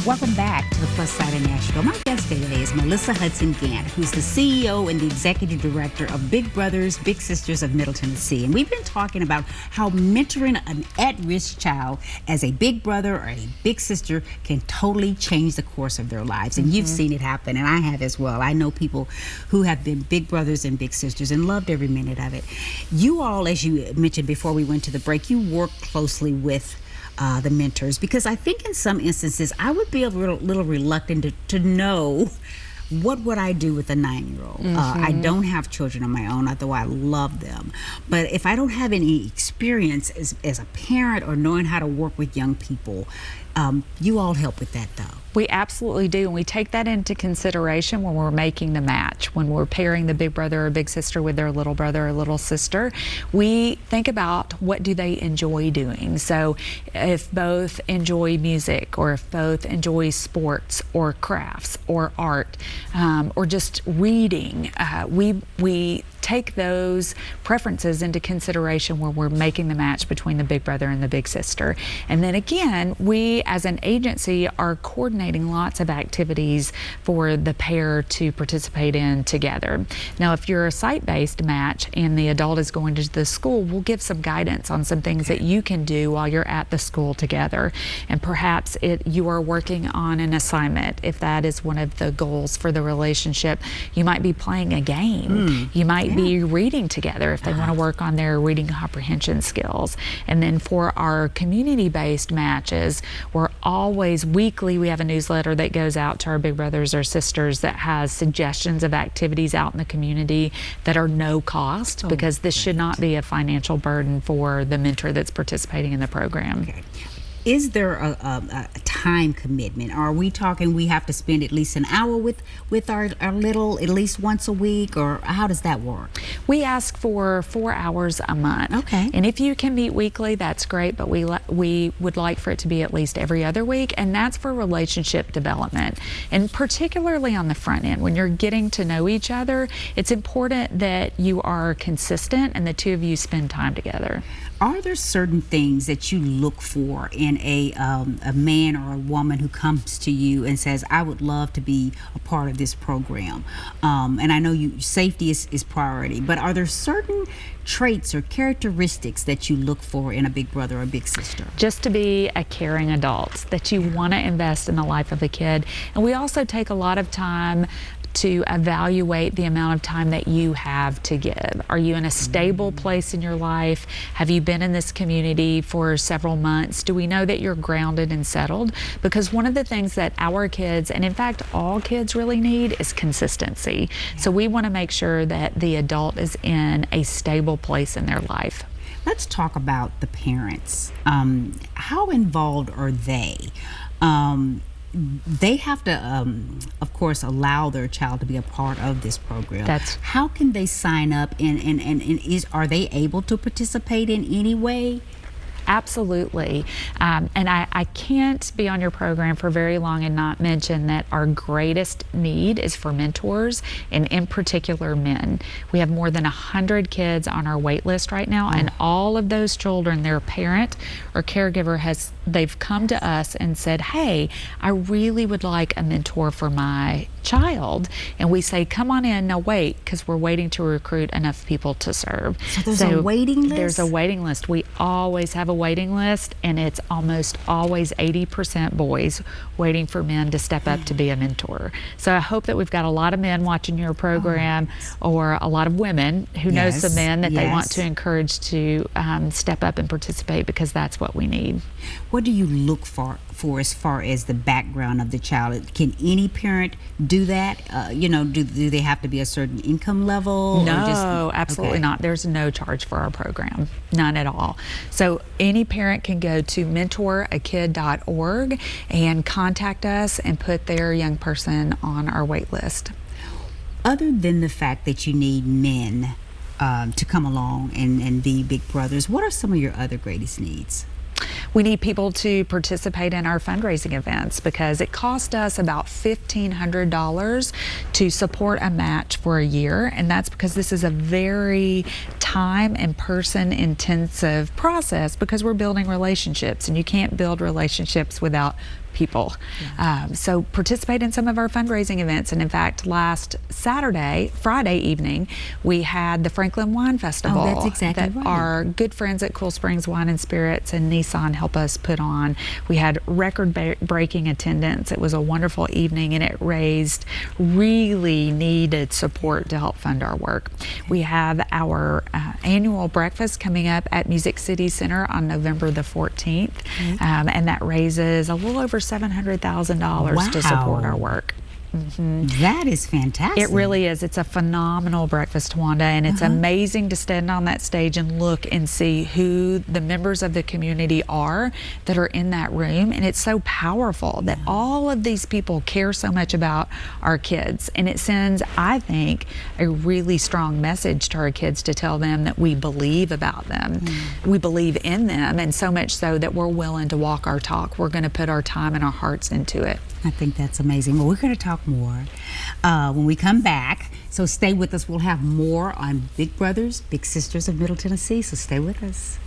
Welcome back to the Plus Side of Nashville. My guest today is Melissa Hudson Gant, who's the CEO and the Executive Director of Big Brothers, Big Sisters of Middle Tennessee. And we've been talking about how mentoring an at-risk child as a big brother or a big sister can totally change the course of their lives. And you've seen it happen, and I have as well. I know people who have been big brothers and big sisters and loved every minute of it. You all, as you mentioned before we went to the break, you work closely with the mentors, because I think in some instances I would be a little reluctant to know what would I do with a 9-year-old. I don't have children of my own, although I love them. But if I don't have any experience as a parent or knowing how to work with young people, you all help with that, though. We absolutely do, and we take that into consideration when we're making the match. When we're pairing the big brother or big sister with their little brother or little sister, we think about what do they enjoy doing. So if both enjoy music, or if both enjoy sports or crafts or art, or just reading, we take those preferences into consideration when we're making the match between the big brother and the big sister. And then again, we as an agency are coordinating lots of activities for the pair to participate in together. Now, if you're a site-based match and the adult is going to the school, we'll give some guidance on some things that you can do while you're at the school together. And perhaps you are working on an assignment. If that is one of the goals for the relationship, you might be playing a game. You might be reading together if they want to work on their reading comprehension skills. And then for our community-based matches, we're always weekly, we have a newsletter that goes out to our big brothers or sisters that has suggestions of activities out in the community that are no cost, because this should not be a financial burden for the mentor that's participating in the program. Okay. Is there a time commitment? Are we talking we have to spend at least an hour with our little at least once a week, or how does that work? We ask for 4 hours a month. Okay. And if you can meet weekly, that's great, but we would like for it to be at least every other week, and that's for relationship development. And particularly on the front end, when you're getting to know each other, it's important that you are consistent and the two of you spend time together. Are there certain things that you look for in a man or a woman who comes to you and says, I would love to be a part of this program? And I know safety is priority, but are there certain traits or characteristics that you look for in a big brother or big sister? Just to be a caring adult, that you want to invest in the life of a kid. And we also take a lot of time to evaluate the amount of time that you have to give. Are you in a stable place in your life? Have you been in this community for several months? Do we know that you're grounded and settled? Because one of the things that our kids, and in fact all kids really need, is consistency. So we want to make sure that the adult is in a stable place in their life. Let's talk about the parents. How involved are they? They have to, of course, allow their child to be a part of this program. How can they sign up, and are they able to participate in any way? Absolutely. And I can't be on your program for very long and not mention that our greatest need is for mentors, and in particular men. We have more than 100 kids on our wait list right now, and all of those children, their parent or caregiver they've come to us and said, hey, I really would like a mentor for my child. And we say, come on in, now wait, because we're waiting to recruit enough people to serve. So there's a waiting list? There's a waiting list. We always have a waiting list, and it's almost always 80% boys waiting for men to step up to be a mentor. So I hope that we've got a lot of men watching your program, or a lot of women who know some men that they want to encourage to step up and participate, because that's what we need. What do you look for as far as the background of the child? Can any parent do that? Do they have to be a certain income level? No, absolutely not. There's no charge for our program, none at all. So any parent can go to mentorakid.org and contact us and put their young person on our wait list. Other than the fact that you need men to come along and be big brothers, what are some of your other greatest needs? We need people to participate in our fundraising events, because it cost us about $1,500 to support a match for a year, and that's because this is a very time and person intensive process, because we're building relationships, and you can't build relationships without people. So participate in some of our fundraising events. And in fact, last Friday evening, we had the Franklin Wine Festival. Oh, that's exactly that right. Our good friends at Cool Springs Wine and Spirits and Nissan help us put on. We had record-breaking attendance. It was a wonderful evening, and it raised really needed support to help fund our work. We have our annual breakfast coming up at Music City Center on November the 14th, and that raises a little over $700,000 to support our work. That is fantastic. It really is. It's a phenomenal breakfast, Wanda, and it's amazing to stand on that stage and look and see who the members of the community are that are in that room. And it's so powerful that all of these people care so much about our kids. And it sends, I think, a really strong message to our kids to tell them that we believe about them. We believe in them, and so much so that we're willing to walk our talk. We're going to put our time and our hearts into it. I think that's amazing. Well, we're going to talk more when we come back. So stay with us. We'll have more on Big Brothers, Big Sisters of Middle Tennessee. So stay with us.